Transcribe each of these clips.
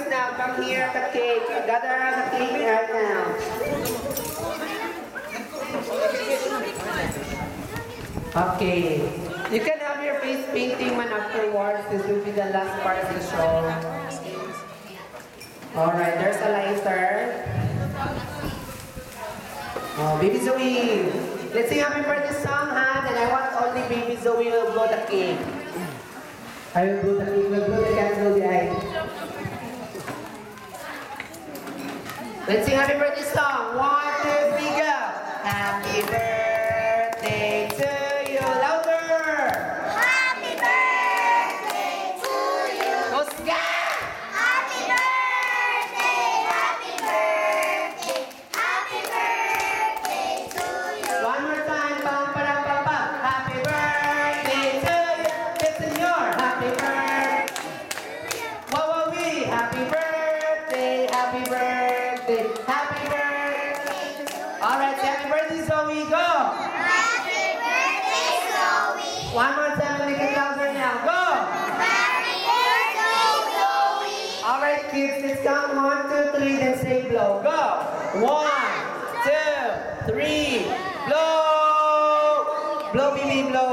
boys now, come here at the cake. Gather around the cake right now. Okay. You can have your face painting man afterwards. This will be the last part of the show. Alright, there's a lighter. Oh, Baby Zoe. Let's sing happy birthday song, ha? And I want only Baby Zoe will blow the cake. I will blow the cake. Will blow the candle behind. Let's sing happy birthday song. 1, 2, 3, go. Happy birthday to you. Louder. Happy birthday to you. Go, Sky. Happy birthday, happy birthday, happy birthday to you. One more time. Pam, pam, pam, pam. Happy birthday to you. It's in your happy birthday. Wow, wow, we. Happy birthday. Happy birthday. Happy birthday. All right, say happy birthday, Zoe. Go. Happy birthday, Zoe. One more time. Make it louder now. Go. Happy birthday, Zoe. All right, kids. Let's count 1, 2, 3. Then say blow. Go. 1, 2, 3. Blow. Blow, baby, blow.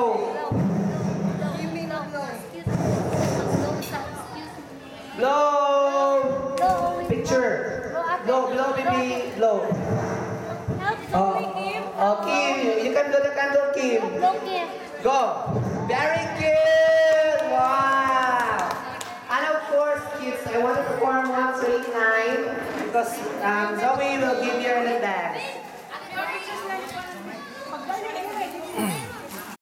Blow. Picture. Blow, baby, blow. Kim, you can blow the candle, Kim. Go. Very good. Wow. And of course, kids, I want to perform 1 to 8, 9 because Zoe will give you a dance.